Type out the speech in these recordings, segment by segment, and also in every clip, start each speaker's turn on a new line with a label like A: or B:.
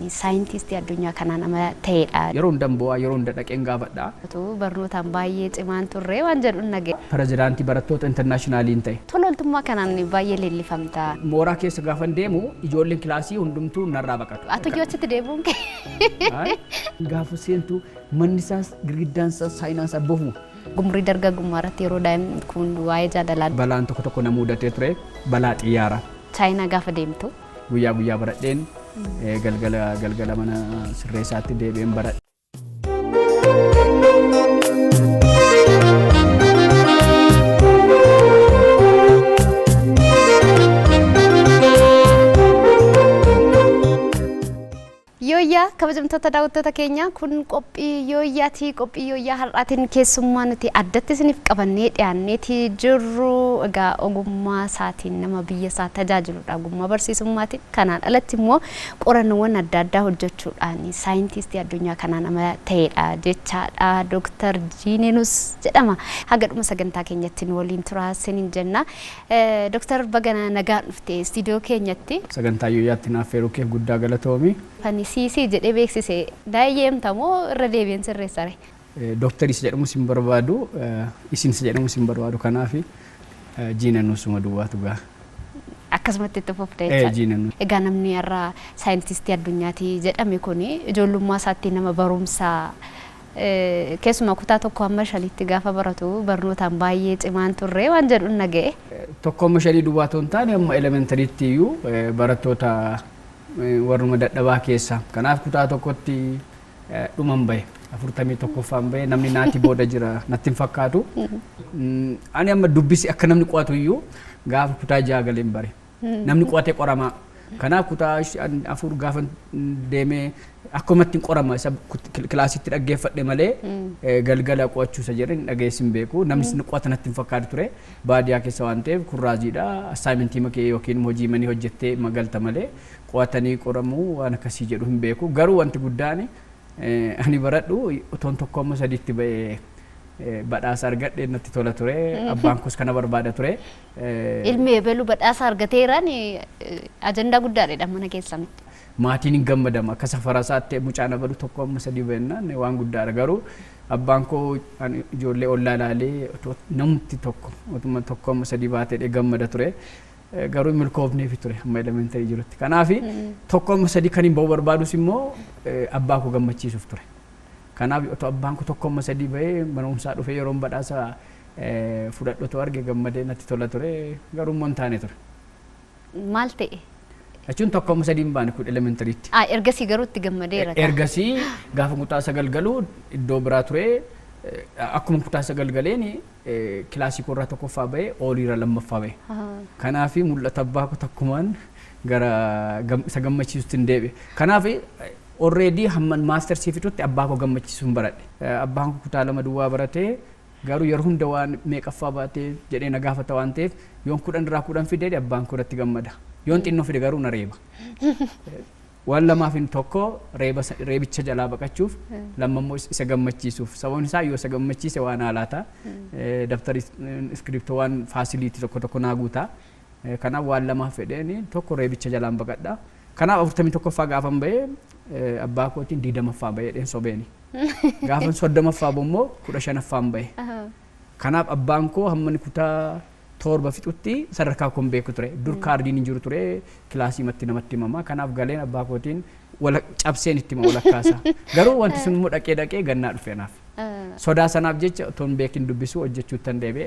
A: saayintistii addunyaa kanaa nama ta'edha.
B: Yeroo hundamboo yeroo hunda dhaqeen gaafadha.
A: Barnootaan baay'ee cimaan turre waan jedhuun nagee.
B: Pirezidaantii barattoota intarnaashinaaliin ta'e.
A: Tololtummaa kanaan baay'ee leellifamta.
B: Mooraa keessa gaafan deemu ijoolleen kilaasii hundumtuu narraa baqatu.
A: Ati achitti deebi'uun kee.
B: Gaafa seentu manni isaas girgiddaan isaas saayinaas abbofu.
A: Gumrii dargaggummaa irratti yeroo daa'imni kun waa'ee jaalalaa.
B: Balaan tokko na mudatee ture balaa xiyyaara.
A: Chaayinaa gaafa deemtu.
B: Guyyaa baradheen galgala mana sirreessaatti deebi'een baradhe.
A: Yooyyaa kabajamtoota daawwattoota keenya kun qophii yooyyaati. Qophii yooyyaa har'aatiin keessummaa nuti addatti isiniif qabannee dhiyaanneeti jirru. Egaa ogummaa isaatiin nama biyya isaa tajaajiludha. Ogummaa barsiisummaatiin kanaan alatti immoo qorannoowwan adda addaa hojjechuudhaan saayintistii addunyaa kanaa nama ta'edha jechaadha. Dooktar Jiineenus jedhama. Haga dhuma sagantaa keenyatti nu waliin turaa isiniin jenna. Dooktar Bagana nagaan dhufte istiidiyoo keenyatti.
B: Sagantaa yooyyaatti naaf feeruu kee guddaa galatoomi.
A: Siisii jedhee beeksise daa'imtamoo irra deebiin sirreessare.
B: Dooktaris jedhamu sin barbaadu, isinis jedhamu sin barbaadu kanaaf Jiineenus duwwaatu gaa.
A: Akkasumatti itti fufte jechuudha. Egaa namni irraa saayintistii addunyaati jedhame kuni ijoollummaa isaatti nama barumsaa keessumaa kutaa tokko amma shanitti gaafa baratu barnootaan baay'ee cimaan turre waan jedhuun naga'e.
B: Tokko amma shanii duwwaatu hin taane amma elementariitti iyyuu barattoota warruma dadhabaa keessa kanaaf kutaa tokkotti dhuman bahe 41ffaan bahe namni naati booda jira natti hin fakkaatu. Ani amma dubbisi akka namni qo'atu iyyuu gaafa kutaa 6 galeen bare namni qo'atee qoramaa kanaaf kutaa 4 gaafa deemee akkumatti qorama isa kilaasitti dhaggeeffadhe malee galgala qo'achuusa jedhan dhageessin beeku namni qo'ata natti hin fakkaatu ture baadiyaa keessa waan ta'eef kurraaziidha assaayimentii makee yookiin hojii manii hojjettee magalta malee qo'atanii qoramuu waan akkasii jedhu hin beeku garuu wanti guddaan ani baradhu utoon tokko amma sadiitti ba'ee badhaasa argadhe natti tola ture abbaan koos kana barbaada ture.
A: Ilmi eebelu badhaasa argateeraan ajandaa guddaadha mana keessanitti.
B: Maatiin hin gammadama akka safara isaatti mucaan abalu tokko amma sadii ba'ennaan waan guddaadha garuu abbaan koo ijoollee ollaa ilaalee namni tokko amma sadii baatee gammada ture. Garuu milkoofneef ture amma elementarii jirutti kanaaf tokko amma sadii kan hin ba'u barbaadus immoo abbaa koo gammachiisuuf ture. Kanaaf otoo abbaan koo tokko amma sadii ba'ee barumsaa dhufee yeroon badhaasa fudhadhu arge gammadee natti tola ture garuu immoo hin taane ture.
A: Maal ta'e?
B: Jechuun tokko amma sadii hin baane kun elementariitti.
A: Ergasii garuu itti gammadeera.
B: Ergasii gaafa kutaa 9 galuu iddoo biraa ture akkuma kutaa 9 galeen kilaasii korraa tokkoffaa ba'ee ooliirra lammaffaa ba'e. Kanaaf mul'ata abbaa koo takkumaan gara isa gammachiisutti hin deebi'e. Kanaaf already hamman maastersii fixutti abbaa koo gammachiisuun baradhe. Abbaan koo kutaa 2 duwwaa baratee garuu yeroo hunda waan meeqaffaa baatee jedhee na gaafata waan ta'eef yoon 10 irraa 10 fidee abbaan koo irratti gammada. Yoon xinnoo fide garuu na reeba. Waan lamaaf inni tokko reebicha jalaa baqachuuf lammaffaa isa gammachiisuuf sababni isaa yoo isa gammachiise waan haalaata daftari iskiriptoo waan faasiliitii tokko naa guuta kanaaf waan lamaaf fedheen tokko reebicha jalaan baqadha kanaaf 41ffaa gaafan ba'ee abbaa kootiin 20ffaa ba'ee sobeeni gaafan 30ffaa immoo 15ffaan ba'e kanaaf abbaan koo hamma kutaa torba fixutti sadarkaa kun beeku ture dur kaardiin hin jiru ture kilaasii matti namatti himama kanaaf galeen abbaa kootiin wala cabseen itti ma walakkaasa garuu wanti sun immoo dhaqee gannaa dhufeenaaf sodaa sanaaf jecha otoon beekin dubbisu hojjechuu tan deebi'e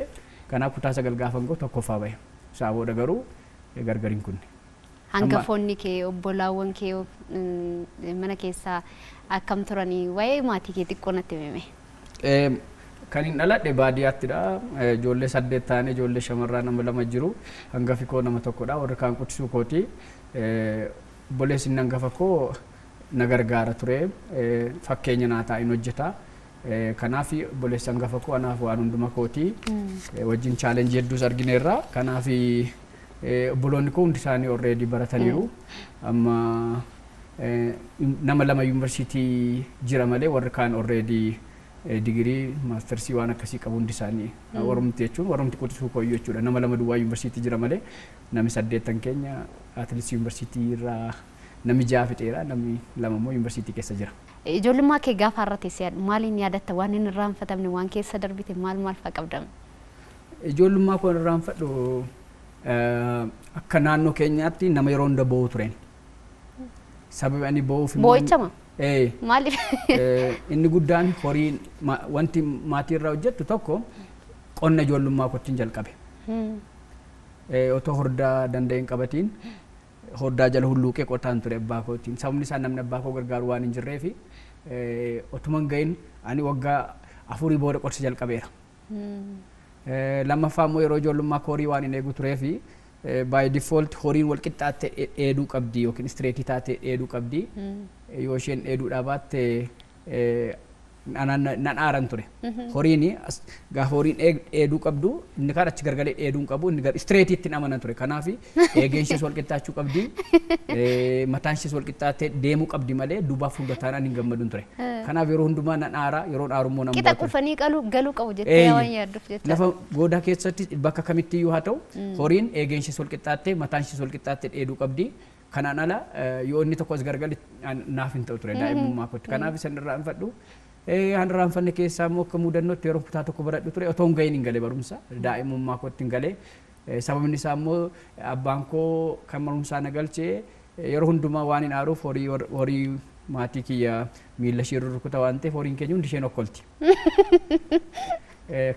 B: kanaaf kutaa 9 gaafan goo tokkoffaa ba'e isaa booda garuu gargariin kunne.
A: Hangafoonni kee obbolaawwan kee mana keessaa akkam turanii waa'ee maatii kee xiqqoo natti himi.
B: Kan hin dhaladhe baadiyyaattidha. Ijoollee 8 taane ijoollee shamarraa nama 2 jiru. Hangafi koo nama tokkodha. Warri kaan quxisuu kooti. Obboleessi hangafa koo na gargaara ture. Fakkeenya naa taa'in hojjeta. Kanaaf obboleessi hangafa koo anaaf waan hunduma kooti. Wajjin chaalenjii hedduus argineerra. Kanaaf obboloonni koo hundi isaanii already barataniiru. Amma nama 2 yuunivarsiitii jira malee warri kaan already digirii maastersii waan akkasii qabu hundi isaanii warumti jechuun warumti quxisuu koo jechuudha nama 2 duwwaa yuunivarsiitii jira malee namni 8 keenya atileetii yuunivarsiitii irraa namni 6 fixeera namni 2 immoo yuunivarsiitii keessa jira.
A: Ijoollummaa kee gaafa har'a teessee maaliin yaadatta waan hin irraanfatamne waan keessa darbite maal fa'aa qabdame?
B: Ijoollummaa koo irraanfadhu akka naannoo keenyaatti nama yeroo hunda boo'u tureen. Sababi ani boo'uuf
A: Boo'ichama? Maaliif?
B: Inni guddaan horiin wanti maatii irraa hojjettu tokko qonna ijoollummaa kootiin jalqabe. Otoo hordaa danda'een qabatiin hordaa jala hulluuqee qotaan ture abbaa kootiin. Sababni isaa namni abbaa koo gargaaru waan hin jirreefi otuma hin gahin ani waggaa 4 booda qorsa jalqabeera. Lammaffaa immoo yeroo ijoollummaa koo horii waan hin eegu tureefi by default horiin wal qixxaatte dheeduu qabdi yookiin istireetii taate dheeduu qabdi. Yoo isheen dheeduudhaa baatte nan aaran ture. Horiin gaafa horiin dheeduu qabdu inni kaan achi gargalee dheeduu hin qabu inni istireetiitti amanan ture. Kanaaf eegeen ishees wal qixxaachuu qabdi mataan ishees wal qixxaattee deemuu qabdi malee duubaaf hundataan hin gammadun ture. Kanaaf yeroo hundumaa nan aara yeroo aaru immoo nan baatu.
A: Qixa qufanii galuu qabu jettee waan yaadduuf jecha.
B: Lafa goodaa keessatti bakka kamittii iyyuu haa ta'u horiin eegeen ishees wal qixxaattee mataan ishees wal qixxaattee dheeduu qabdi. Kanaan ala yoo inni tokko as gargalee naaf hin ta'u ture daa'imummaa kootti. Kanaaf isan irraa hinfadhu. Hanraanfanne keessaa immoo akka mudannootti yeroo kutaa tokko baradhu ture otoo hin gahin hin galee barumsa daa'imummaa kootti hin galee. Sababni isaa immoo abbaan koo kan barumsaa na galchee yeroo hundumaa waan hin aaruuf horii maatii kiyya miila ishee rukuta waan ta'eef horiin keenya hundi isheen okkolti.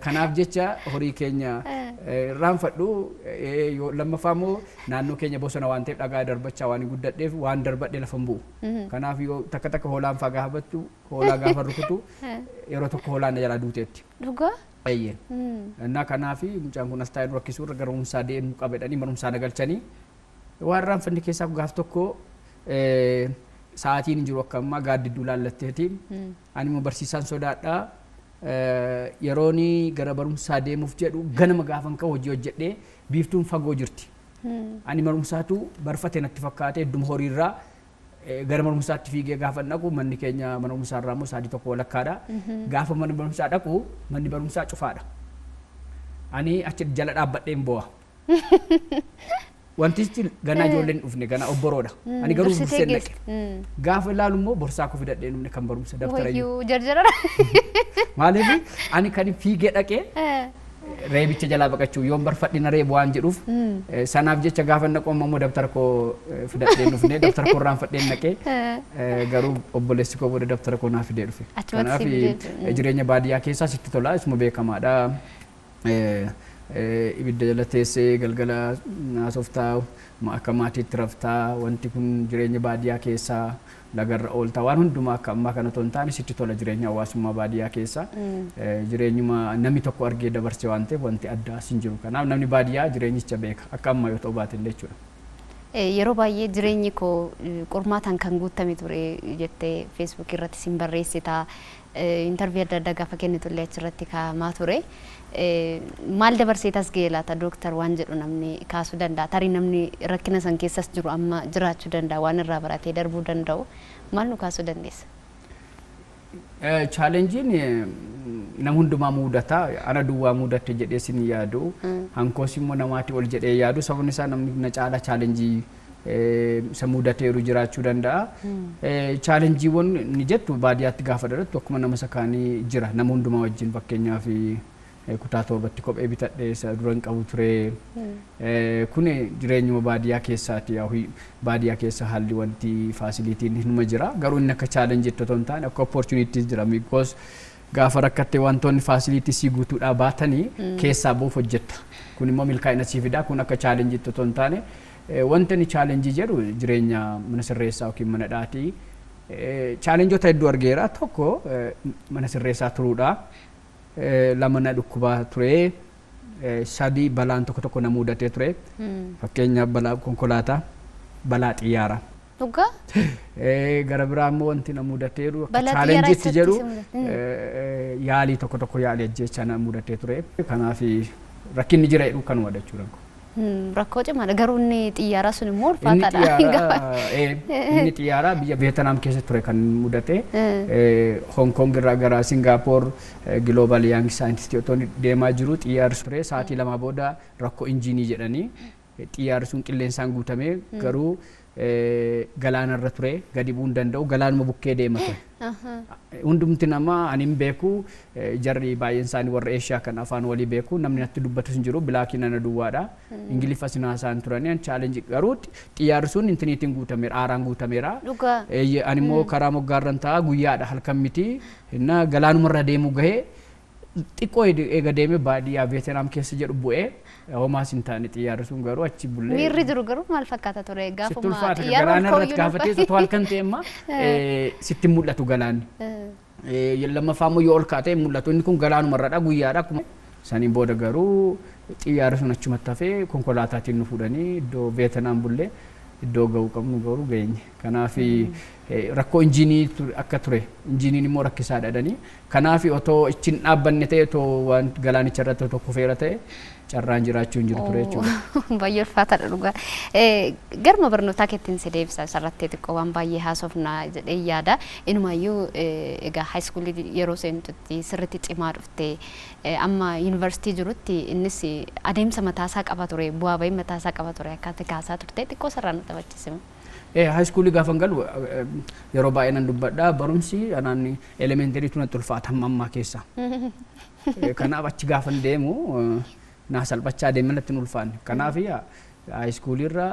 B: Kanaaf jecha horii keenya irraanfadhu lammaffaa immoo naannoo keenya bosona waan ta'eef dhagaa darbachaa waan guddadheef waan darbadhe lafa hin bu'u. Kanaaf yoo takka hoolaan fagaa habattu hoolaa gaafa rukutu yeroo tokko hoolaan na jalaa duuteetti.
A: Dhugaa?
B: Eeyyeen. Innaa kanaaf mucaan kun as taa'ee rakkisuu irra gara barumsaa deemuu qabedhanii barumsaa na galchanii waan irraanfanne keessaa gaaf tokko sa'aatiin hin jiru akka ammaa gaaddidduu laallatteetiin ani immoo barsiisaan sodaadhaa. Yerooni gara barumsaa deemuuf jedhu ganama gaafan ka'u hojii hojjedhee biiftuun fagoo jirti. Ani barumsaatu barfatee natti fakkaate hedduma horiirraa gara barumsaatti fiigee gaafa dhaqu manni keenya mana barumsaarraa immoo sa'aatii 1 walakkaadha. Gaafa mana barumsaa dhaqu manni barumsaa cufaadha. Ani achi jala dhaabbadheen boo'a. Wantichi ganaa ijoolleen dhufne ganaa obboroodha. Ani garuu buusee dhaqe. Gaafa ilaalu immoo borsaa koo fidadheen dhufne kan barumsa daftara iyyuu.
A: Wayyuu jarjarara.
B: Maaliif ani kan fiigee dhaqee reebicha jalaa baqachuu yoon barfadhina reebu waan jedhuuf sanaaf jecha gaafa naqoo immoo daftara koo fidadheen dhufne daftara koo irraanfadheen naqee garuu obboleessi koo booda daftara koo naaf fidee dhufe. Kanaaf jireenya baadiyyaa keessaa sitti tola isuma beekamaadha. Ibidda jala teessee galgala naasoftaa akka maatiitti raftaa wanti kun jireenya baadiyyaa keessaa lagarra ooltaa waan hundumaa akka ammaa kana otoo hin taane sitti tola jireenya hawaasummaa baadiyyaa keessaa jireenyuma namni tokko argee dabarsee waan ta'eef wanti addaas hin jiru. Kanaaf namni baadiyyaa jireenyicha beeka akka ammaa yoo ta'u baate illee jechuudha.
A: Yeroo baay'ee jireenyi koo qormaataan kan guutame ture jettee Facebook irratti sin barreessita. Interview adda addaa gaafa kennitu illee achirratti kaa'amaa ture. Maal dabarsee tas ga'ee laata dooktar waan jedhu namni kaasuu danda'a. Tarii namni rakkina san keessas jiru amma jiraachuu danda'a waan irraa baratee darbuu danda'u. Maal nu kaasuu dandeessa?
B: Chaalenjiin nama hundumaa mudata. Ana duwwaa mudate jedhee sin yaadu. Hankoos immoo namaatii ol jedhee yaadu. Sababni isaa namni na caala chaalenjii isa mudateeru jiraachuu danda'a. Chaalenjiiwwan ni jettu baadiyyaatti gaafa dhalattu akkuma nama sakaanii jira. Nama hundumaa wajjin fakkeenyaaf kutaa torbatti kophee bitadhee isa dura hin qabu ture. Kun jireenyuma baadiyyaa keessaati. Baadiyyaa keessa haalli wanti faasilitiin hinuma jira. Garuu inni akka chaalenjiitti otoo hin taane akka opportunities jira. Because gaafa rakkattee wantoonni faasilitii sii guutuudhaa baatanii keessaa buuf hojjetta. Kun immoo milkaa'ina sii fidaa. Kun akka chaalenjiitti otoo hin taane wanti ni chaalenjii jedhu jireenya mana sirreessaa yookiin mana dhaatii. Chaalenjoota hedduu argeera. Tokko mana sirreessaa turuudha. Lama na dhukkubaa ture. Sadii balaan tokko na mudatee ture. Fakkeenyaaf balaa konkolaataa, balaa xiyyaaraa.
A: Dhugaa?
B: Gara biraa immoo wanti na mudateeru chaalenjiitti jedhu yaalii tokko yaalii ajjeechaa na mudatee ture. Kanaaf rakkinni jira jedhu kanuma jechuudha.
A: Rakkoo cimaadha. Garuu inni xiyyaaraa sun immoo ulfaataadha.
B: Inni xiyyaaraa biyya Veetnaam keessa ture kan mudate. Hong Kong irraa gara Singapore Global Young Scientist otoo deemaa jiru xiyyaarri ture. Sa'aatii 2 booda rakkoo injiinii jedhanii xiyyaarri sun qilleensaan guutamee garuu galaanarra ture gadi bu'uu hin danda'u galaanuma bukkee deema ture. Hundumti nama ani hin beeku jarri baay'een isaanii warra Eeshiyaa kan afaan walii beeku namni natti dubbatus hin jiru bilaakii nana duwwaadha. Ingiliffa sinaasaan turanii chaalenjii garuu xiyyaarri sun intiniitiin guutameera aaraan guutameera. Ani immoo karaa moggaarran ta'a guyyaadha halkan miti inna galaanumarra deemuu gahee xiqqoo eega deeme baadiyyaa Veetnaam keessa jedhu bu'ee homaas hin taane xiyyaarri sun garuu achi bullee.
A: Miirri jiru garuu maal fakkaata ture gaafuma
B: galaanarratti gaafatee otoo halkan ta'emma sitti mul'atu galaanni. Lammaffaa immoo yoo ol kaatee mul'atu inni kun galaanumarradha guyyaadha akkuma saniin booda garuu xiyyaarri sun achumatti hafee konkolaataatiin nu fuudhanii iddoo Veetnaam bullee iddoo ga'uu qabnu garuu geenye. Kanaaf rakkoo injiinii akka ture injiiniin immoo rakkisaa dhadhanii kanaaf otoo ittiin dhaabbanne ta'e otoo waan galaanicha irratti otoo kufeera ta'e carraan jiraachuu hin jiru ture jechuudha.
A: Baay'ee ulfaataadha dhugaa. Garma barnootaa keettiin si deebisa sarrattee xiqqoo waan baay'ee haasofna jedhee yaada. Inumaayyuu egaa haayiskuulii yeroo seentutti sirriitti cimaa dhuftee amma yuunivarsiitii jirutti innis adeemsa mataasaa qaba ture bu'aa bahii mataasaa qaba ture akkaataa kaasaa turte xiqqoo sarara nu taphachiisime.
B: Haayiskuulii gaafa galu yeroo baay'ee nan dubbadha barumsi anaan elementarii tunatti ulfaata ammaa keessa. Kanaaf achi gaafa deemu naa salphachaa deemee natti hin ulfaanne. Kanaaf haayiskuulii irra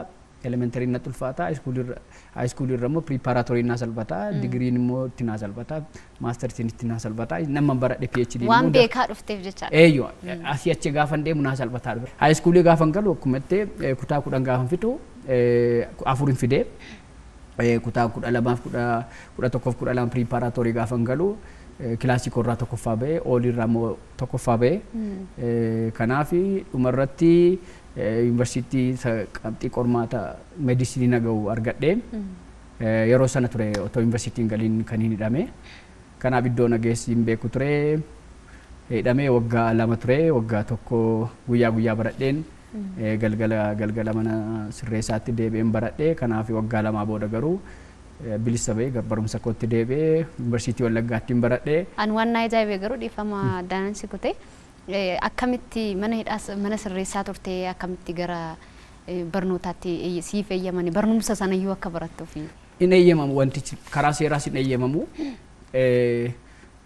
B: elementarii natti ulfaata haayiskuulii irra immoo piriiparaatorii naa salphata digiriin immoo itti naa salphata maastarsiin itti naa salphata nama baradhe PhD
A: waan beekaa dhufteef jecha.
B: Eeyyoo asii achi gaafa deemu naa salphataa dhufe. Haayiskuulii gaafa galu akkuma jettee kutaa 10 gaafa fixu afurin fidee kutaa 12 11 12 piriiparaatorii gaafa galu kilaasii korraa tokkoffaa ba'ee oolirraa immoo tokkoffaa ba'ee kanaaf dhumarratti yuunivarsiitii qabxii qormaata meedisinii naga'u argadhee yeroo sana ture otoo yuunivarsiitiin galiin kan hin hidhame kanaaf iddoo nageessi hin beeku ture hidhamee waggaa 2 ture waggaa tokko guyyaa baradheen galgala mana sirreessaatti deebi'een baradhee kanaaf waggaa 2 booda garuu bilisa bahee barumsa kootti deebi'ee yuunivarsiitii Wallaggaattiin baradhee.
A: An waan naa ajaa'ibee garuu dhiifama daansi kutee akkamitti mana sirreessaa turtee akkamitti gara barnootaatti siif eeyyamani barumsa sanayyuu akka barattuufi.
B: In eeyyamamu wantichi karaa seeraas hin eeyyamamu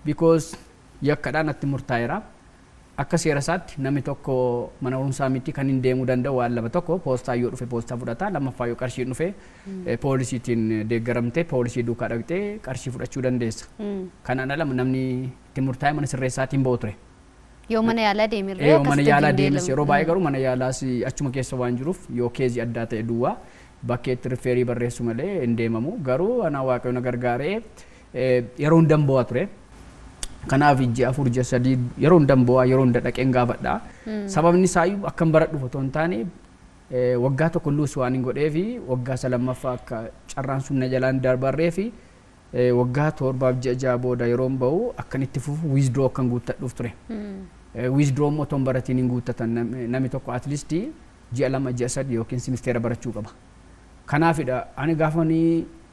B: because yakkadhaan natti murtaa'eera. Akka seera isaatti namni tokko mana barumsaa miti kan hin deemuu danda'u waan lama tokko poostaa yoo dhufe poostaa fudhata lammaffaa yoo qarshiin dhufe poolisiitiin deeggaramtee poolisii duukaa dhaqxee qarshii fudhachuu dandeessa. Kanaan ala namni itti murtaa'e mana sirreessaatiin ba'u ture.
A: Yoo mana yaalaa deemirree
B: akkasitti mana yaalaa deemis yeroo baay'ee garuu mana yaalaas achuma keessa waan jiruuf yoo keezii addaa ta'e duwwaa bakkeetti rifeerii barreessu malee hin deemamu garuu anaa waaqayyo na gargaaree yeroo hundan bo'aa ture. Kanaaf ji'a 4 3 yeroo hundan bo'aa yeroo hunda dhaqeen gaafadha. Sababni isaayyuu akkan baradhuuf otoo hin taane waggaa tokko luus waan hin godhee fi waggaa 2ffaa akka carraan sun na jalaan darbarree fi waggaa 7 ji'a 6 booda yeroon ba'u akkan itti fufu wiizdroo akkan guuttadhuuf ture. Wiizdroo immoo otoo hin baratiin hin guuttatan namni tokko atleast ji'a 2 ji'a 3 yookiin simisteera barachuu qaba. Kanaafidha ani gaafa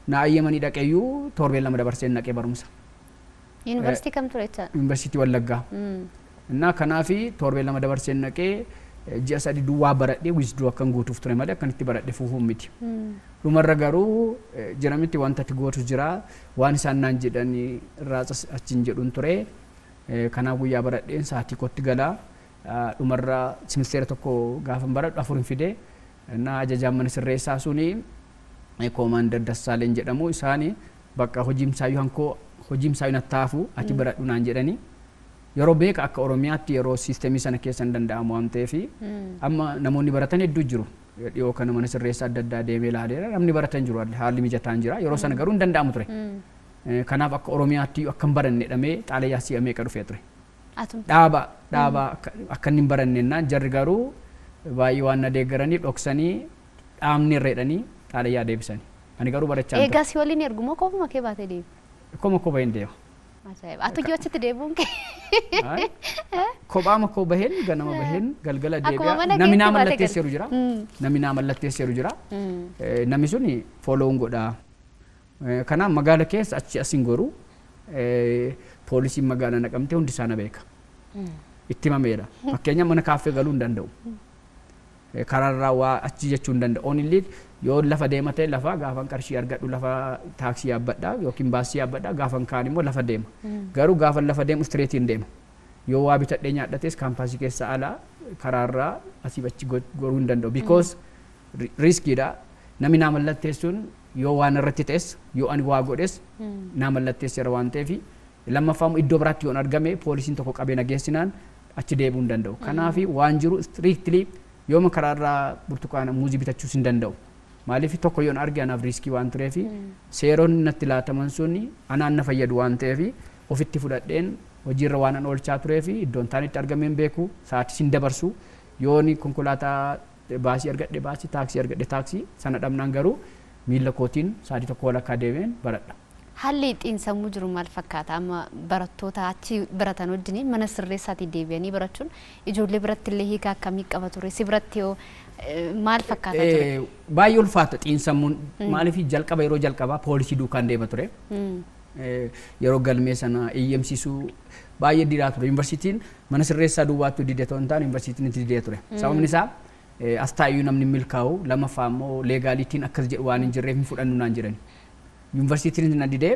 B: na ayyamanii dhaqeeyyuu torbee 2 dabarseen dhaqee barumsa.
A: Yuunivarsiitii kam ture jecha?
B: Yuunivarsiitii Wallaggaa. Innaa kanaafi torbee 2 dabarseen dhaqee ji'a 3 duwwaa baradhee wiizdroo akkan guutuuf ture malee akkan itti baradhe fufuun miti. Dhumarra garuu jiramitti wanta ati gootu jira waan isaan naan jedhan irraa achiin jedhuun ture. Kanaaf guyyaa baradheen sa'aatii kootti galaa dhumarra simisteera tokko gaafa baradhu 4 fidee innaa ajajaan mana sirreessaa suni Koomaandar Dassaaleen jedhamu isaanii bakka hojiimsaayyuu hankoo hojiimsaayyuu nattaafu ati baradhu naan jedhanii yeroo beeka akka Oromiyaatti yeroo siisteemii sana keessa hin danda'amu waan ta'eef amma namoonni baratan hedduu jiru. Dhiyoo kana mana sirreessaa adda addaa deemee ilaaleera namni baratan jiru haalli mijataan jira yeroo sana garuu hin danda'amu ture. Kanaaf akka Oromiyaatti akka hin baranne dhamee xaalayaa si'amee ka dhufee ture. Dhaaba akka hin barannennaan jarri garuu baay'ee waan na deeggaranii dhoksanii dhaamni irreedhanii xaalayaa deebisanii. Ani garuu barachaa ture.
A: Eegaa si waliin ergumoo kophuma kee baatee deemu?
B: Kophaa hin deema.
A: Atu achitti deebi'uun kee?
B: Kophaama koo baheen ganama baheen galgala deebi'a. Namni naa mallatteesseeru jira. Namni naa mallatteesseeru jira. Namni suni fooloowun godhaa. Kanaaf magaala keessa achi asin goru poolisiin magaalaa naqamtee hundi isaana beeka. Itti himameedha. Fakkeenyaaf mana kaaffee galuu hin danda'u. karaarraa waa achi jechuu hin danda'u. Only yoo lafa deema ta'e lafa gaafan qarshii argadhu lafa taaksii yaabbadha yookiin baasii yaabbadha gaafan kaan immoo lafa deema. Garuu gaafan lafa deemu straightiin deema. Yoo waa bitadhee nyaadhates kaampaasii keessa alaa karaarraa asii achi goruu hin danda'u. Because riskiidha. Namni naa mallatteessuun yoo waan irratti ta'es yoo ani waa godhes naa mallatteesseera waan ta'eef lammaffaa iddoo biraatti yoon argame poolisiin tokko qabee nageessinaan achi deebuu hin danda'u. Kanaaf waan jiru strictly yooma karaarraa burtukaana muuzii bitachuus hin danda'u. Maaliif tokko yoon arge anaaf riskii waan tureef seeronni natti laataman sun anaan na fayyadu waan ta'eef ofitti fudhadheen hojiirra waan an oolchaa tureef iddoon taanitti argameen beeku sa'aatii sin dabarsu yooni konkolaataa baasii argadhe baasii taaksii argadhe taaksii sana dhabnaan garuu miila kootiin sa'aatii tokko walakkaa deemeen baradha.
A: Haalli xiinsammuu jiru maal fakkaata? Amma barattoota achi baratan wajjin mana sirreessaatii deebi'anii barachuun ijoollee biratti illee hiika akkamii qaba ture? Si biratti yoo maal fakkaata ture?
B: Baay'ee ulfaata xiinsammuun maaliif jalqaba yeroo jalqabaa poolisii duukaan deema ture. Yeroo galmee sana eeyyamsiisuu baay'ee didaa ture. Yuunivarsiitiin mana sirreessaa duwwaattuu didee ta'uu hin taane yuunivarsiitiin itti didee ture. Sababni isaa astaayyuu namni milkaa'u lammaffaa immoo leegaalitiin akkas jedhu waan hin jirreef hin fudhannu naan jedhani. Yuunivarsiitiin na didee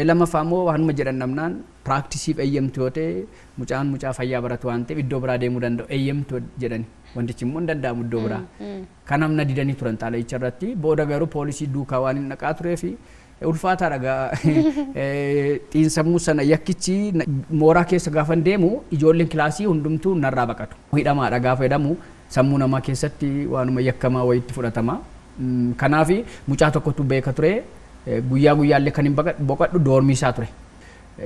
B: lammaffaa immoo waanuma jedhan namnaan piraaktiisiif eeyyamtu yoo ta'e mucaa fayyaa baratu waan ta'eef iddoo biraa deemuu danda'u eeyyamtu jedhani. Wantichi immoo hin danda'amu iddoo biraa. Kanaaf na didanii turan xaalayicha irratti booda garuu poolisii duukaa waan hin dhaqaa tureef ulfaataa dhagaa xiinsammuu sana yakkichi mooraa keessa gaafan deemu ijoolleen kilaasii hundumtuu narraa baqatu. Hidhamaadha gaafa jedhamu sammuu namaa keessatti waanuma yakkamaa wayitti fudhatama. Kanaaf mucaa tokkotu beeka ture guyyaa guyyaallee kan hin boqadhu doormii isaa ture.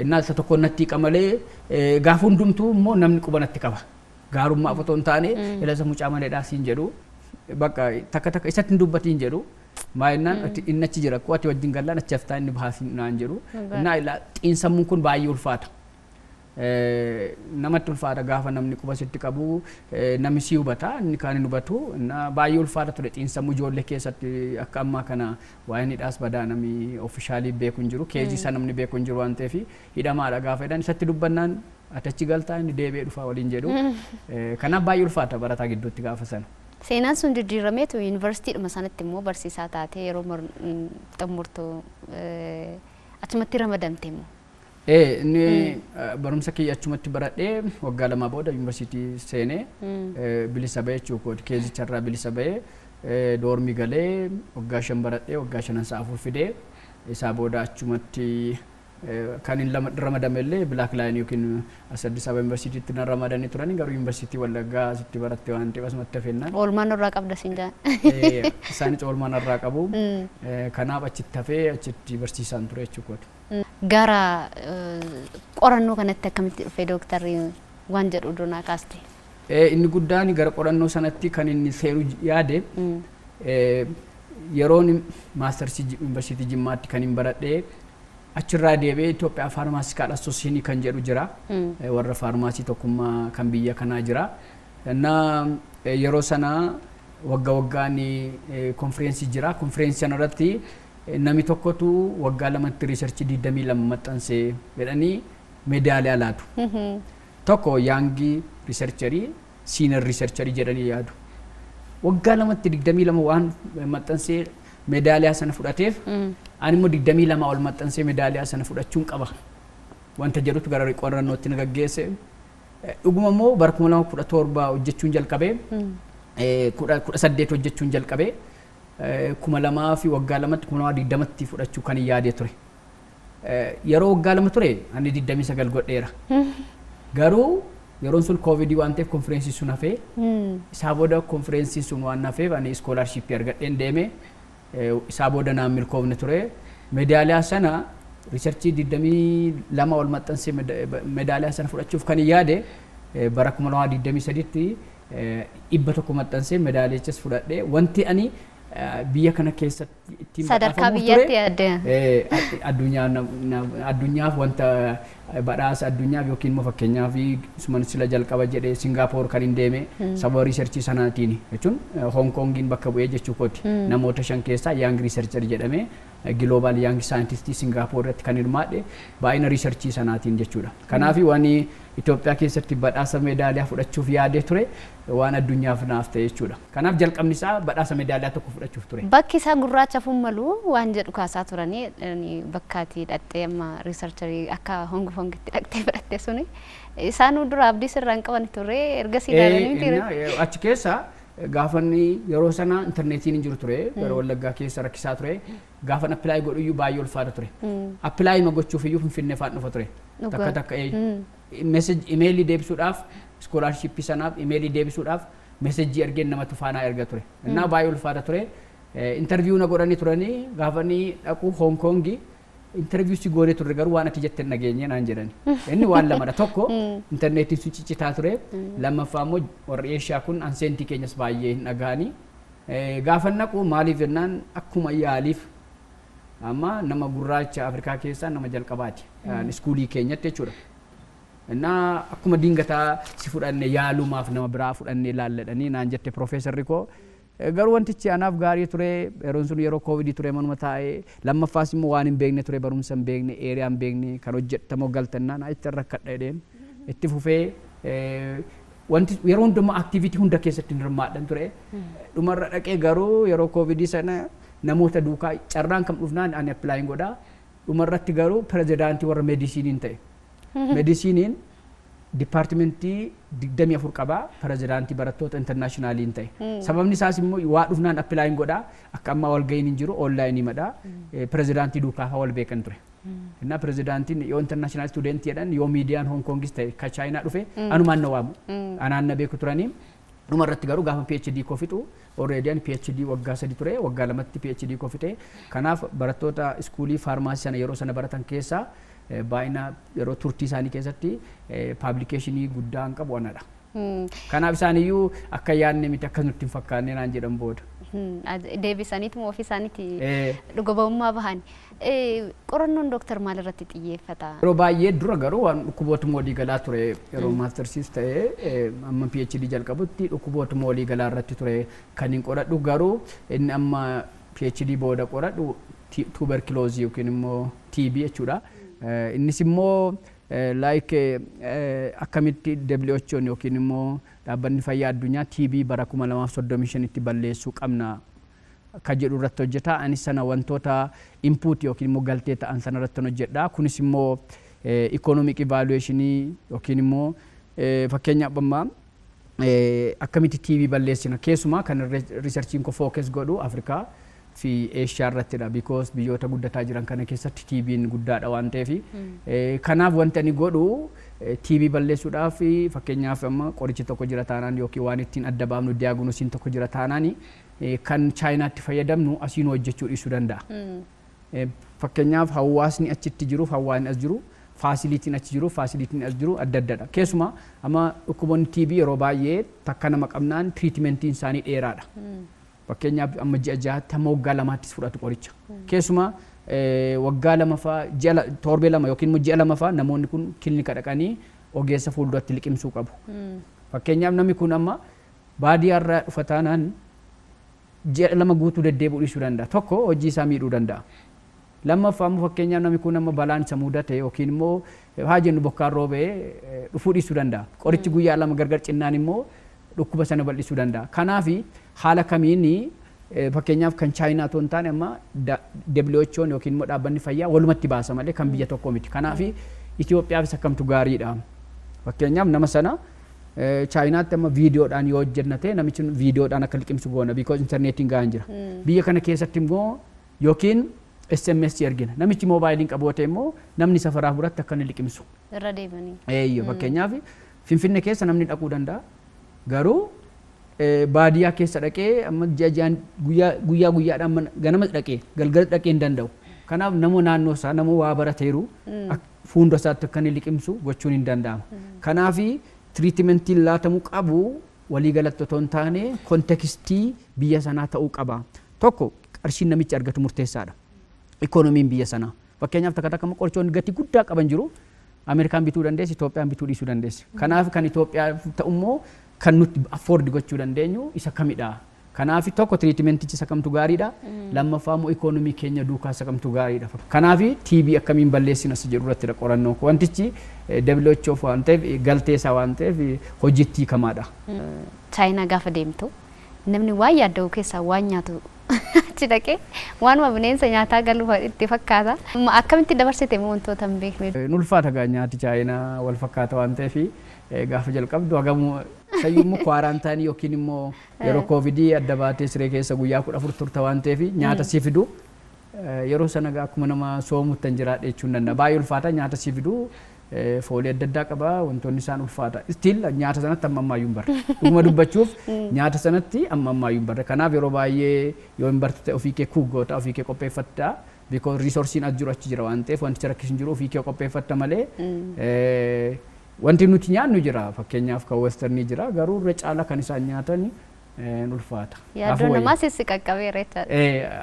B: Innaa isa tokko natti qamalee gaafa hundumtuu immoo namni quba natti qaba. Gaarummaa otoo hin taane ilaalcha mucaa maleedhaa siin jedhu bakka takka isatti hin dubbatiin jedhu. Maayinaan inni achi jira akkoo ati wajjin gallaan achi haftaa inni bahaasiin naan jedhu. Innaa xiinsammuun kun baay'ee ulfaata. Namatti ulfaata gaafa namni quba sitti qabu namni si hubata inni kaan hin hubatu baay'ee ulfaata ture xiinsammuu ijoollee keessatti akka ammaa kana waa'een hidhaas badaa namni ofishaalii beeku hin jiru keejii isaa namni beeku hin jiru waan ta'eef hidhamaadha gaafa jedhan isatti dubbannaan ati achi galtaa inni deebi'ee dhufaa waliin jedhu kanaaf baay'ee ulfaata barataa gidduutti gaafa sana.
A: Seenaan sun jijjiirameetu yuunivarsiitiidhuma sanatti immoo barsiisaa taatee yeroo xumurtu achumatti ramadamte immoo.
B: Inni barumsa kiyya achumatti baradhee waggaa lama booda yuunivarsiitii seenee bilisa bahee jechuudha. Keezicharraa bilisa bahee doormii galee waggaa 5 baradhee waggaa 5 isaa 4 fidee isaa booda achumatti kan hin ramadame illee Black Lion yookiin Addis Ababa yuunivarsiitiitti na ramadanii turan garuu yuunivarsiitii Wallaggaa sitti baratte waan ta'eef asumatti hafeennaan.
A: Oolmaan irraa qabda siin jaan.
B: Isaanis oolmaan irraa qabu. Kanaaf achitti hafee achitti barsiisaan ture jechuudha.
A: Gara qorannoo kanatti akkamitti dhufee dooktarri waan jedhu doonaa kaaste?
B: Inni guddaan gara qorannoo sanatti kan inni seenu yaade yeroon maastarsii yuunivarsiitii Jimmaatti kan hin baradhee achirraa deebi'ee Itoophiyaa Faarmaasikaal Asooseeshinii kan jedhu jira. Warra faarmaasii tokkummaa kan biyya kanaa jira. Yeroo sana waggaan konfireensii jira. Konfireensii sanarratti namni tokkotu waggaa lamatti riisarchii 22 maxxansee jedhanii meedaaliyaa laatu. Tokko yaangii riisarcharii siinar riisarcharii jedhanii yaadu. Waggaa lamatti 22 waan maxxansee meedaaliyaa sana fudhateef ani immoo 22 ol maxxansee meedaaliyaa sana fudhachuun qaba. Wanta jedhutu gara qorannootti na gaggeesse. Dhuguma immoo bara 2017 hojjechuun jalqabee 18 hojjechuun jalqabee 2000 fi waggaa lamatti 2020tti fudhachuu kan yaadee ture. Yeroo waggaa lama ture ani 29 godheera. Garuu yeroon sun koovidii waan ta'eef konfireensii sun hafee isaa booda konfireensii sun waan hafeef ani iskoolaarshiippii argadheen deeme isaa booda naan milkoofne ture. Meedaaliyaa sana riisarchii 22 ol maxxansee meedaaliyaa sana fudhachuuf kan yaade bara 2023tti 100 maxxansee meedaalichas fudhadhee wanti ani biyya kana keessatti ittiin
A: sadarkaa biyyatti yaadde
B: addunyaaf wanta badhaasa addunyaaf yookiin immoo fakkeenyaaf suman sila jalqaba jedhee Singaapoor kan hin deeme sababa riisarchii sanaatiin jechuun Hong Kongiin bakka bu'ee jechuu kooti namoota 5 keessaa yaang riisarchar jedhamee Global Young Scientist Singapore irratti kan hirmaadhe baay'ina riisarchii sanaatiin jechuudha. Kanaaf waan Itoophiyaa keessatti badhaasa meedaaliyaa fudhachuuf yaadee ture waan addunyaaf naaf ta'e jechuudha. Kanaaf jalqabni isaa badhaasa meedaaliyaa tokko fudhachuuf ture.
A: Bakki isaa gurraacha fummalu waan jedhu kaasaa turanii bakkaatti hidhattee amma riisarcharii akka hongitti hidhattee fudhatte suni isaan dura abdii sirraan qaban ture erga siidaalanii miti.
B: Achi keessa gaafanni yeroo sana intarneetiin hin jiru ture yeroo Wallaggaa keessa rakkisaa ture gaafan appilaayi godhuyyuu baay'ee ulfaata ture. Appilaayi ma gochuuf iyyuu Finfinnee fa'aa dhufa ture. Takka takka message emailii deebisuudhaaf scholarship sanaaf emailii deebisuudhaaf message ergeen namatu faanaa erga ture. Innaa baay'ee ulfaata ture. Interview na godhanii turanii gaafanii dhaquu Hong Kongi interview si goone turre garuu waan ati jette nageenye naan jedhani. Inni waan lamadha. Tokko interneetiin si ciccitaa ture. Lammaffaa immoo warri Eeshiyaa kun anseentii keenyas baay'ee hin dhaga'anii. Gaafan naqu maaliif jennaan akkuma yaaliif amma nama gurraacha Afrikaa keessaa nama jalqabaati. Iskuulii keenyatti jechuudha. Innaa akkuma dingataa si fudhanne yaalumaaf nama biraa fudhanne ilaalladhanii naan jette Profeesarri koo. Garuu wantichi anaaf gaarii ture yeroon sun yeroo Covid ture manuma taa'ee lammaffaas immoo waan hin beekne ture barumsa hin beekne eeriyaa hin beekne kan hojjetamoo galtannaan achitti rakkadha jedheen itti fufee wanti yeroo hundumaa aktiviitii hunda keessatti hirmaadhan ture. Dhumarra dhaqee garuu yeroo Covid sana namoota duukaa carraan kam dhufnaan ani appilaayin godhaa. Dhumarratti garuu pirezidaantii warra meedisiiniin ta'e. Meedisiiniin dipaartimentii 24 qabaa pirezidaantii barattoota intarnaashinaaliin ta'e. Sababni isaas immoo waa dhufnaan appilaayin godhaa akka ammaa walga'iin hin jiru onlaayinii madhaa pirezidaantii duukaa wal beekan ture. Innaa pirezidaantiin yoo intarnaashinaal stuudentii jedhan yoo miidiyaan Hong Kongis ta'e ka Chaayinaa dhufe anumaan na waamu. Anaan na beeku turanii. Dhumarratti garuu gaafa PhD koo fixu already PhD waggaa 3 ture waggaa 2tti PhD koo fixe. Kanaaf barattoota iskuulii faarmaasii sana yeroo sana baratan keessaa baay'ina yeroo turtii isaanii keessatti publicationii guddaa qabu anadha. Kanaaf isaaniyyuu akka yaadne miti akka nutti hin fakkaanne naan jedhan booda.
A: Deebisaniitu ofii isaaniitti dhuga ba'ummaa bahan. Qorannoon dooktar maal irratti xiyyeeffata?
B: Yeroo baay'ee dura garuu waan dhukkubootuma walii galaa ture yeroo maastersiis ta'ee amma PhD jalqabutti dhukkubootuma walii galaa irratti ture kan hin qoradhu garuu inni amma PhD booda qoradhu tuberculosis yookiin immoo TB jechuudha. Innis immoo akkamitti WHO yookiin immoo dhaabbanni fayyaa addunyaa TB bara 2035 itti balleessuu qabna kan jedhu irratti hojjeta. Anis sana wantoota input yookiin immoo galtee ta'an sana irratti hojjedha. Kunis immoo economic evaluation yookiin immoo fakkeenyaaf amma akkamitti TB balleessina keessumaa kan researchiin ko focus godhu Afrikaa fi Eeshiyaa irrattidha because biyyoota guddataa jiran kana keessatti TB'n guddaadha waan ta'eef kanaaf wanti ani godhu TB balleessuudhaaf fakkeenyaaf amma qorichi tokko jira taanaan yookiin waan ittiin adda baafnu diyaagnoosiin tokko jira taanaan kan Chaayinaatti fayyadamnu asiin hojjechuu dhiisuu danda'a. Fakkeenyaaf hawaasni achitti jiruuf hawaasni as jiru faasilitiin achi jiru faasilitiin as jiru adda addadha. Keessumaa amma dhukkuboonni TB yeroo baay'ee takka nama qabnaan tiriitimentiin isaanii dheeraadha. Fakkeenyaaf amma ji'a jahaatti hamma waggaa lamaattis fudhatu qoricha. Keessumaa waggaa lama fa'aa torbee lama yookiin immoo ji'a lama fa'aa namoonni kun kilinika dhaqanii ogeessa fuulduratti liqimsuu qabu. Fakkeenyaaf namni kun amma baadiyyaarraa dhufa taanaan ji'a lama guutuu deddeebi'uu dhiisuu danda'a. Tokko hojii isaa miidhuu danda'a. Lammaffaa immoo fakkeenyaaf namni kun amma balaan isa mudate yookiin immoo haa jennu bokkaan roobee dhufuu dhiisuu danda'a. Qorichi guyyaa lama gargar cinnaan immoo dhukkuba sana bal'isuu danda'a. Kanaaf haala kamiin fakkeenyaaf kan Chaayinaa otoo hin taane amma WHO yookiin immoo dhaabbanni fayyaa walumatti baasa malee kan biyya tokko miti. Kanaaf Itoophiyaafis akkamtu gaariidha. Fakkeenyaaf nama sana Chaayinaatti amma viidiyoodhaan yoo hojjennate namichi viidiyoodhaan akka liqimsu goona because interneetiin gahaan jira. Biyya kana keessatti immoo yookiin SMS ergina. Namichi moobaayiliin qaboote immoo namni safaraa biratti akka inni liqimsu.
A: Irra deemanii.
B: Fakkeenyaaf Finfinnee keessa namni dhaquu danda'a. Garuu baadiyyaa keessa dhaqee amma guyyaa guyyaadhaan ganama dhaqee galgala dhaqee hin danda'u. Kanaaf nama naannoo isaa nama waa barateeru fuuldura isaatti akka inni liqimsu gochuun hin danda'amu. Kanaaf tiriitimentiin laatamuu qabu waliigalatti otoo hin taane kontekstii biyya sanaa ta'uu qaba. Tokko qarshiin namichi argatu murteessaadha. Ikoonomiin biyya sanaa. Fakkeenyaaf takka takka qorichoonni gatii guddaa qaban jiru. Ameerikaan bituu dandeessi, Itoophiyaan bituu dhiisuu dandeessi. Kanaaf kan Itoophiyaa ta'ummoo kan nuti afford gochuu dandeenyu isa kamidha. Kanaafi tokko tiriitimentichi sakamtu gaariidha. Lammaffaa immoo ikoonomii keenya duukaa sakamtu gaariidha. Kanaafi TB akkamiin balleessina si jedhu irratti qorannoo wantichi WHO waan ta'eef galteessaa waan ta'eef hojjettii kamaadha.
A: Chaayinaa gaafa deemtu namni waan yaadda'u keessaa waan nyaatu achi dhaqee waanuma bineensa nyaataa galuu itti fakkaata. Akkamitti dabarsite wantoota hin beekne?
B: Ulfaata gaa nyaati Chaayinaa wal fakkaata waan ta'eef gaafa jalqabdu hagamu sayyummoo kwaaraantaanii yookiin immoo yeroo koovidii adda baatee siree keessa guyyaa 14 turte waan ta'eef nyaata si fidu yeroo sana akkuma nama soomuttan jiraadha jechuun danda'a. Baay'ee ulfaata nyaata si fidu foolii adda addaa qaba wantoonni isaan ulfaata. Still nyaata sanatti amma ammayyuu hin barre. Dhuguma dubbachuuf nyaata sanatti amma ammayyuu hin barre. Kanaaf yeroo baay'ee yoo hin barte ofii kee kuuggoota ofii kee qopheeffatta. Because resoursiin as jiru achi jira waan ta'eef wantichi rakkisu hin jiru ofii kee qopheeffatta malee wanti nuti nyaannu jira fakkeenyaaf kan westernii jira garuu irra caala kan isaan nyaatan ulfaata.
A: Yaaddoo namaa sissi qaqqabeera jechaadha.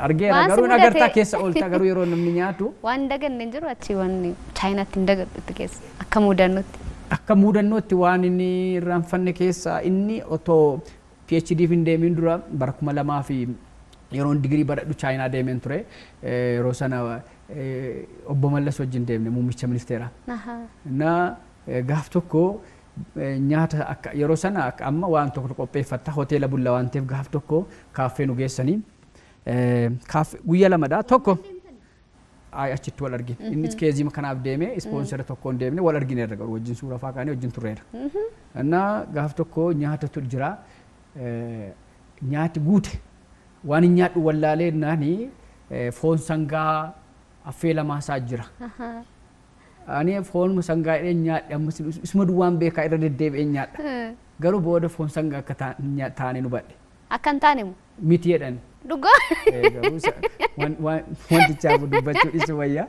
B: Argeera garuu agartaa keessa oolta garuu yeroo namni nyaatu.
A: Waan daganne jiru achi waan Chaayinaatti hin dagadhutti keessa akka muudannootti.
B: Akka muudannootti waan inni irraanfanne keessa inni otoo PhD hin deemin dura bara 2000 fi yeroon digirii baradhu Chaayinaa deemeen ture yeroo sana obbo Mallas wajjin deemne muummicha ministeera. Gaaf tokko nyaata akka yeroo sana akka amma waan tokko qopheeffatta hoteela bulla waan ta'eef gaaf tokko kaaffee nu geessanii guyyaa lamadha tokko achitti wal argine innis keezii kanaaf deeme ispoonsera tokkoon deemne wal argine irra garuu wajjin suuraa faa kaane wajjin turreera. Gaaf tokko nyaatatu jira nyaati guute waan nyaadhu wallaalee naani foon sangaa affeelamaa isaa jira. Ani foon sangaa jedhee nyaadhe ammas isuma duwwaan beekaa irra deddeebi'ee nyaadha. Garuu booda foon sangaa akka taane nu badhe.
A: Akka hin taane moo?
B: Miti jedhan.
A: Dhugaa?
B: Wantichaaf dubbachuu dhiisu wayyaa.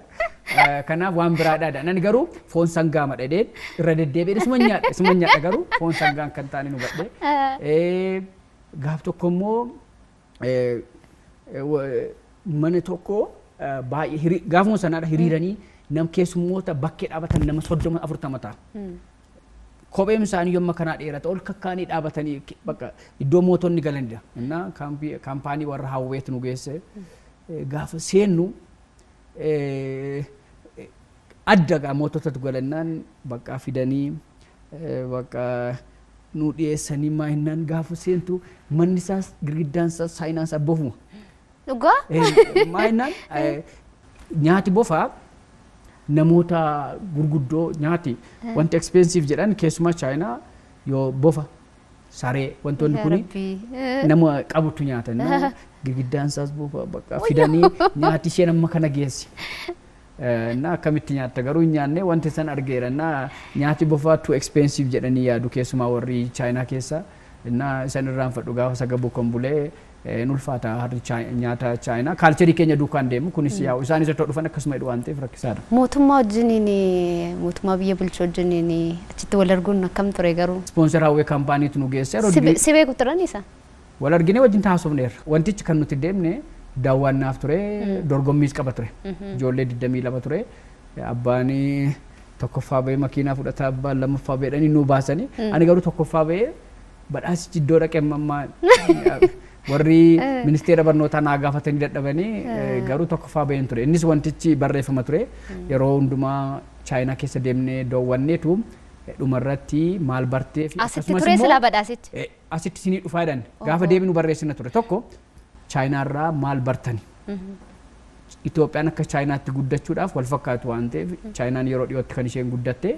B: Kanaaf waan biraadhaadha. Nani garuu foon sangaa madhadheen irra deddeebi'ee isuma nyaadha garuu foon sangaa akka hin taane nu badhe. Gaaf tokko immoo mana tokko baay'ee gaafuma sanaadha hiriiranii nam keessummoota bakkee dhaabatan nama 30-40 ta'a. Kopheen isaanii yommuu kanaa dheerata ol kakkaanii dhaabatanii bakka iddoo mootonni galanidha. Innaa kaampaanii warra hawweetu nu geesse gaafa seennu adda gaa moototatu galannaan bakka fidanii bakka nu dhiyeessanii maayinnaan gaafa seentu manni isaas girgiddaan isaas saayinaan isaa bofuma.
A: Dhugaa?
B: Maayinnaan nyaati bofaa namoota gurguddoo nyaati wanti expensive jedhan keessumaa Chaayinaa yoo bofa saree wantoonni kuni nama qabutu nyaatan girgiddaan isaas bofa bakka fidanii nyaati isheen amma kana geessi. Akkamitti nyaatta garuu nyaanne wanti san argeera nyaati bofaa too expensive jedhanii yaadu keessumaa warri Chaayinaa keessa isan irraanfadhu gaafa saga bokon bulee ulfaata harri nyaata Chaayinaa kaalcherii keenya duukaan deemu kunis yaa'u isaan isa dhufan akkasuma jedhu waan ta'eef rakkisaadha.
A: Mootummaa wajjiniin mootummaa biyya bulchuu wajjiniin achitti wal arguun akkam ture garuu?
B: Ispoonsar hawwee kaampaaniitu nu geesse.
A: Si beeku turan isa?
B: Wal argine wajjin taasofneerra. Wantichi kan nuti deemne daawwannaaf ture dorgommiis qaba ture. Ijoollee 22 ture. Abbaanii tokkoffaa bahee makiinaa fudhataa abbaan lammaffaa bahedhanii nu baasanii ani garuu tokkoffaa bahee badhaasichi iddoo dhaqee mammaa warri ministeera barnootaa naa gaafatanii dadhabanii garuu tokkoffaa baheen ture. Innis wantichi barreeffama ture yeroo hundumaa Chaayinaa keessa deemnee daawwanneetu dhumarratti maal bartee fi
A: asitti ture silaa badhaasichi.
B: Asitti sinii dhufaa jedhan gaafa deebinu barreessina ture tokko Chaayinaarraa maal bartani. Itoophiyaan akka Chaayinaatti guddachuudhaaf wal fakkaatu waan ta'eef Chaayinaan yeroo dhiyootti kan isheen guddatte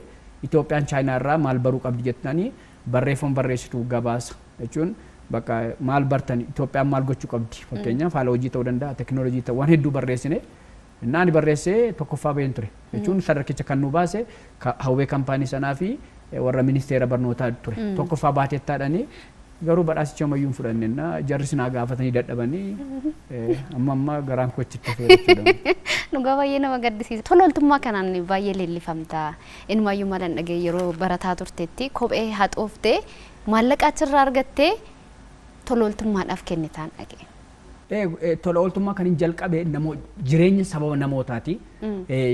B: Itoophiyaan Chaayinaarraa maal baruu qabdi jettanii barreeffama barreessitu gabaasa jechuun bakka maal bartani Itoophiyaan maal gochuu qabdi fakkeenyaaf haala hojii ta'uu danda'a teknoolojii ta'uu waan hedduu barreessine naani barreessee tokkoffaa baheen ture jechuun sadarkicha kan nu baase hawwee kaampaanii sanaa fi warra ministeera barnootaa ture tokkoffaa baateettaadhanii garuu badhaasicha ammayyuu hin fudhanne jarri sinaa gaafatanii dadhabanii amma garaan kochitti fayyadachuudha.
A: Dhugaa baay'ee nama gaddisiisa. Tola ooltummaa kanaan baay'ee leellifamta. Inumaayyuu malan dhagee yeroo barataa turteetti kophee haxooftee maallaqa achirraa argattee tola ooltummaadhaaf kennitaan dhagee.
B: Tola ooltummaa kan hin jalqabe jireenya sababa namootaati.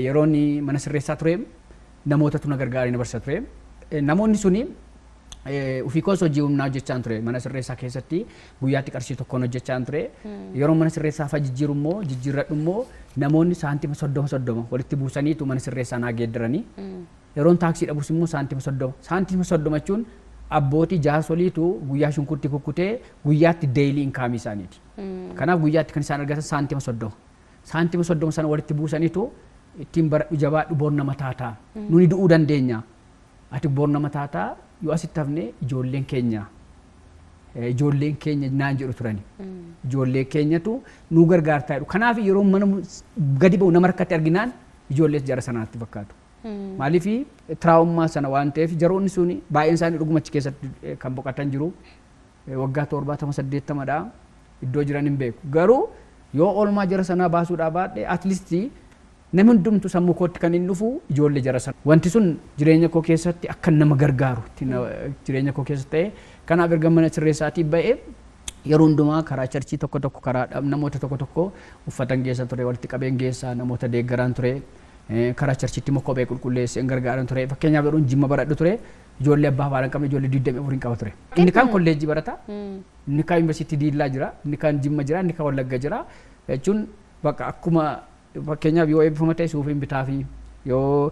B: Yeroon mana sirreessaa ture namootatu na gargaaree na barsiisaa ture. Namoonni suni Ofii koos hojii humnaa hojjechaan ture mana sirreessaa keessatti guyyaatti qarshii tokkoon hojjechaan ture. Yeroo mana sirreessaa fa'aa jijjiiru immoo jijjiirradhu immoo namoonni saantima 30 walitti buusaniitu mana sirreessaa naa geeddaranii. Yeroon taaksii dhabus immoo saantima 30. Saantima 30 jechuun abbootii jaarsoliitu guyyaa shunkurtii kukkutee guyyaatti deeyilii inkaamii isaaniiti. Kanaaf guyyaatti kan isaan argatan saantima 30. Saantima 30 sana walitti buusaniitu ittiin baradhu jabaadhu boor nama taataa. Nuni du'uu dandeenya. Ati boor nama taataa yoo asitti hafne ijoolleen keenya naan jedhu turani. Ijoollee keenyatu nu gargaartaa jedhu. Kanaaf yeroo mana gadi ba'u nama rakkate arginaan ijoollees jara sanaatti fakkaatu. Maaliif tiraawummaa sana waan ta'eef jaroonni suni baay'een isaanii dhuguma achi keessatti kan boqotan jiru. Waggaa 70-80 dha. Iddoo jiran hin beeku. Garuu yoo oolmaa jara sanaa baasuudhaa baadhee atliistii namni hundumtu sammuu kootti kan hin dhufu ijoollee jara sana. Wanti sun jireenya koo keessatti akka nama gargaaru jireenya koo keessatti ta'e kanaaf erga mana sirreessaatii ba'ee yeroo hundumaa karaa charchii tokko karaa namoota tokko uffatan geessa ture walitti qabeen geessa namoota deeggaraan ture karaa charchiitti immoo kophee qulqulleessee gargaaran ture fakkeenyaaf yeroon jimma baradhu ture ijoollee abbaa haadha qabne ijoollee 24 hin qaba ture. Inni kaan kolleejjii barata inni kaan yuunivarsiitii Diillaa jira inni kaan Jimma jira inni kaan Wallagga jira jechuun bakka akkuma fakkeenyaaf yoo eebbifama ta'e suufiin bitaa fi yoo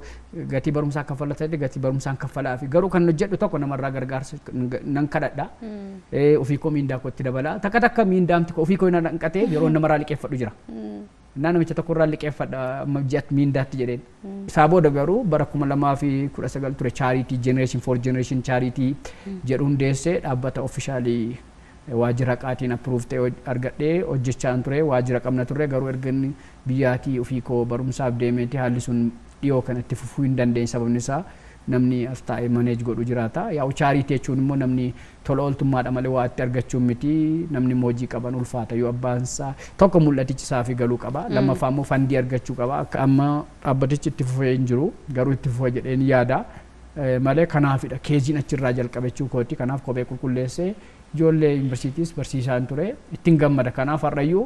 B: gatii barumsaa kaffala ta'e gatii barumsaan kaffalaa fi garuu kan hojjedhu tokko namarraa gargaarsa nan kadhadha. Ofii koo miindaa kootti dabala takka miindaamti ofii koo hin hanqatee yeroo namarraa liqeeffadhu jira. Namicha tokko irraa liqeeffadha amma ji'atti miindaatti jedheen. Isaa booda garuu bara 2019 ture Charity Generation for Generation Charity jedhu hundeessee dhaabbata ofishaalii waajjira qaatiin approved ta'e argadhee hojjechaan ture waajjira qabna turre garuu erga biyyaatii ofii koo barumsaaf deemeeti haalli sun dhiyoo kanatti fufuu hin dandeenye sababni isaa namni as taa'ee maneej godhu jiraata. Yaa'u Charity jechuun immoo namni tola ooltummaadha malee waa itti argachuun miti namni hojii qaban ulfaata yoo abbaan isaa tokko mul'atichi isaa fi galuu qaba lammaffaa immoo fandii argachuu qaba akka amma dhaabbatichi itti fufee hin jiru garuu itti fufee jedheen yaada malee kanaafidha keeziin achirraa jalqabachuu kooti kanaaf kophee qulqulleessee ijoollee yuunivarsiitiis barsiisaan ture ittiin gammada kanaaf har'ayyuu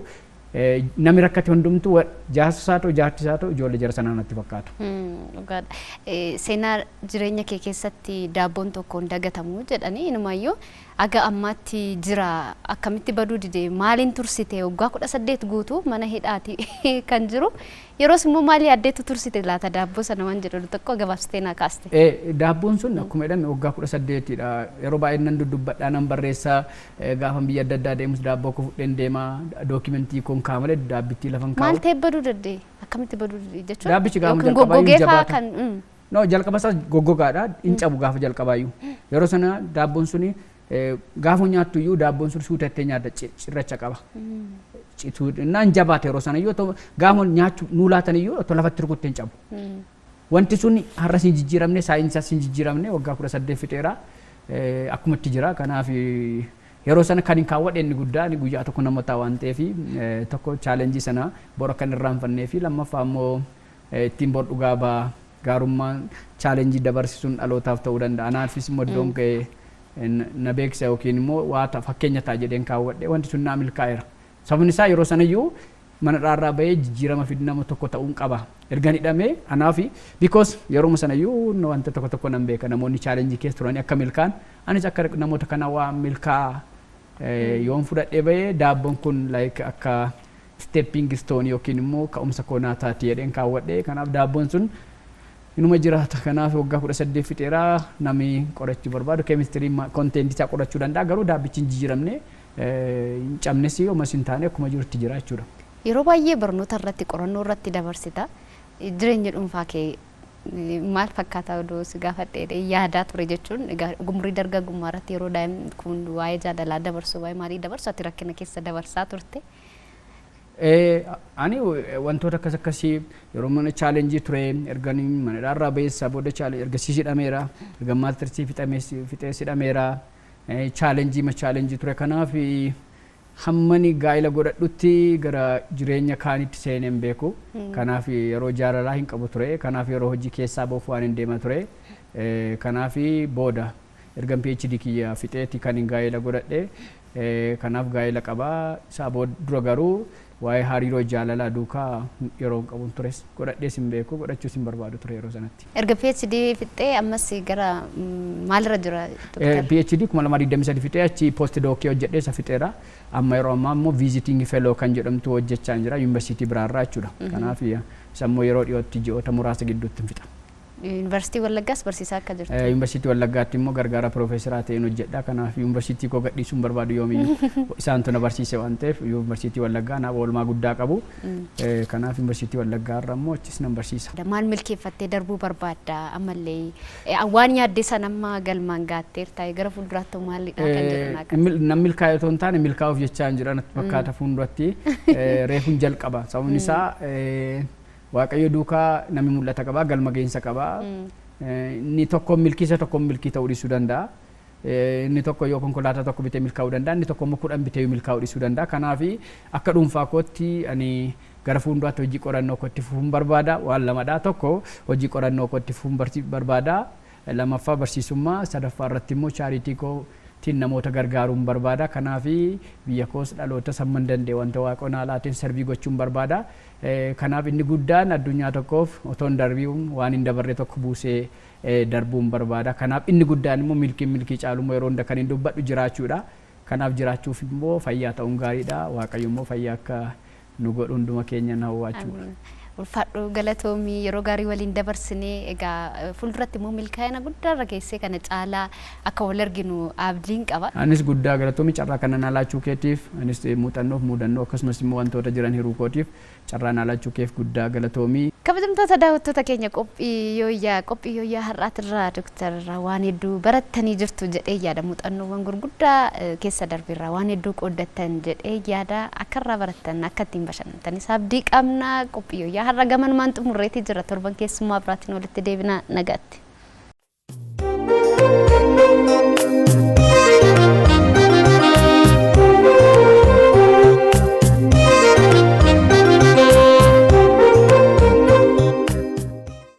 B: namni rakkate hundumtu jaarsaa ta'u jaartisaa ta'u ijoollee jara sanaa natti fakkaatu.
A: Seenaa jireenya kee keessatti daabboon tokko hin dagatamu jedhanii inumaayyuu aga ammaatti jira akkamitti baduu dide maaliin tursite waggaa 18 guutuu mana hidhaati kan jiru yeroos immoo maalii addeetu tursite laata daabboo sana waan jedhu tokko gabaabsitee naa kaaste.
B: Daabboon sun akkuma jedhame waggaa 18dha yeroo baay'ee nan dubbadhaa nan barreessaa gaafa biyya adda addaa deemus daabboo koo fudheen deemaa dookimentii koon kaamalee daabbittii lafan kaa'u.
A: Maal ta'e baduu daddee akkamitti baduu jechuudha.
B: Daabbichi gaafa jalqabaa hin jabaata. No jalqaba isaa goggogaadha hin cabu gaafa jalqabaayyuu yeroo sana daabboon suni gaafa nyaattu iyyuu daabboon sun suutattee nyaata cirracha qaba. Naan jabaate yeroo sana iyyuu gaafa nyaachuu nuu laatan iyyuu otoo lafatti rukuttee hin cabu. Wanti sun har'as hin jijjiiramne saayinsaas hin jijjiiramne waggaa 18 fixeera akkuma itti jira kanaaf yeroo sana kan hin kaawwadhe inni guddaa ni guyyaa tokko namoota waan ta'eef tokko chaalenjii sana bor akka hin irraanfannee fi lammaffaa immoo ittiin bor dhugaa baa gaarummaan chaalenjii dabarsisuun dhalootaaf ta'uu danda'a. Anaafis immoo iddoon ka'ee na beeksisa yookiin immoo waa fakkeenya ta'a jedheen kaawwadhe wanti sun naa milkaa'eera. Sababni isaa yeroo sanayyuu mana dhaarraa bahee jijjiirama fidi nama tokko ta'uun qaba. Erga hidhamee anaafi because yeroo sanayyuu wanta tokko nan beeka namoonni chaalenjii keessa turanii akka milkaan anis akka namoota kana waa milkaa yoon fudhadhee bahee daabboon kun like akka stepping stone yookiin immoo ka'umsa koonaa taati jedheen kaawwadhe kanaaf daabboon sun inuma jiraata kanaaf waggaa 18 fixeeraa namni qorachuu barbaadu keemistirii konteenti isaa qorachuu danda'a garuu daabbichi hin jijjiiramne hin cabnes yooma hin taane akkuma jirutti jira jechuudha.
A: Yeroo baay'ee barnoota irratti qorannoo irratti dabarsita jireenya dhuunfaa kee maal fakkaata odoo si gaafadhee yaadaa ture jechuun umurii dargaggummaa irratti yeroo daa'imni kun waa'ee jaalalaa dabarsu waa'ee maalii dabarsu ati rakkina keessa dabarsaa turte.
B: Ani wantoota akkasii yeroo mana chaalenjii ture erganii mana dhaarraa baheessaa booda ergasii hidhameera erga maaltirsii fixee hidhameera chaalenjii ture kanaaf hammani gaa'ila godhadhutti gara jireenya kaanitti seenee hin beeku kanaaf yeroo jaalalaa hin qabu ture kanaaf yeroo hojii keessaa boofu waan hin deema ture kanaaf booda erga PhD kiyya fixeeti kan hin gaa'ila godhadhe kanaaf gaa'ila qabaa isaa booda dura garuu waa'ee hariiroo jaalalaa duukaa yeroo qabuun tures godhadhees hin beeku godhachuus hin barbaadu ture yeroo sanatti.
A: Erga PhD fixee ammas gara maalirra jira?
B: PhD 2023 fixee achi post dookii hojjedhee isa fixeera. Amma yeroo ammaa immoo visiting fellow kan jedhamtu hojjechaa jira yuunivarsiitii biraarraa jechuudha. Kanaaf isa immoo yeroo dhiyootti ji'oota muraasa gidduutti hin fixa.
A: Yuunivarsiitii Wallaggaas barsiisaa akka jirtu.
B: Yuunivarsiitii Wallaggaatti immoo gargaara piroofeesaraa ta'een hojjedha. Kanaaf yuunivarsiitii koo gadhiisuun barbaadu yoomiyyuu isaantu na barsiise waan ta'eef yuunivarsiitii Wallaggaa naaf oolmaa guddaa qabu. Kanaaf yuunivarsiitii Wallaggaa irra immoo achis nan barsiisa.
A: Maal milkeeffattee darbuu barbaadda ammallee waan yaaddee san amma galmaan gaatteerta gara fuulduraatti maalidha kan jedhan
B: nan milkaa'e otoo hin taane milkaa'uuf jechaa hin jiran fakkaata fuulduratti reefuun jalqaba sababni isaa waaqayyo duukaa namni mul'ata qabaa galma geensa qabaa inni tokko milkiisa tokko milkii ta'uu dhiisuu danda'a inni tokko yoo konkolaataa tokko bitee milkaa'uu danda'a inni tokko immoo 10 bitee milkaa'uu dhiisuu danda'a kanaaf akka dhuunfaa kootti ani gara fuulduraatti hojii qorannoo kootti fufuun barbaada waan lamadhaa tokko hojii qorannoo kootti fufuun barbaada lamaffaa barsiisummaa sadaffaa irratti immoo chaaritii koo tiin namoota gargaaruun barbaada kanaaf biyya koos dhaloota samman danda'e wanta waaqoon haalaatiin sarbii gochuun barbaada kanaaf inni guddaan addunyaa tokkoof otoo hin darbiin waan hin dabarre tokko buusee darbuun barbaada kanaaf inni guddaan immoo milkii caalummaa yeroo hunda kan hin dubbadhu jiraachuudha kanaaf jiraachuuf immoo fayyaa ta'uun gaariidha waaqayyo immoo fayyaa akka nu godhu hunduma keenya na hawwaachuudha.
A: Ulfaadhu galatoomii yeroo gaarii waliin dabarsinee egaa fuulduratti immoo milkaa'ina guddaarra geessee kana caalaa akka wal arginu abdiin qaba.
B: Anis guddaa galatoomii carraa kana naalaachuu keetiif anis muuxannoof muudannoo akkasumas immoo wantoota jiran hiruu kootiif carraa naalaachuu keef guddaa galatoomii.
A: Kabajamtoota daawwattoota keenya qophii yooyyaa har'aatirraa Dr. waan hedduu barattanii jirtu jedhee yaada muuxannoowwan gurguddaa keessa darbeerraa waan hedduu qooddattan jedhee yaada akka irraa barattan akka ittiin bashannantanis abdii qabna qophii yooyyaa har'a gaman maan xumurreetii jira torban keessummaa biraatiin walitti deebina nagaatti.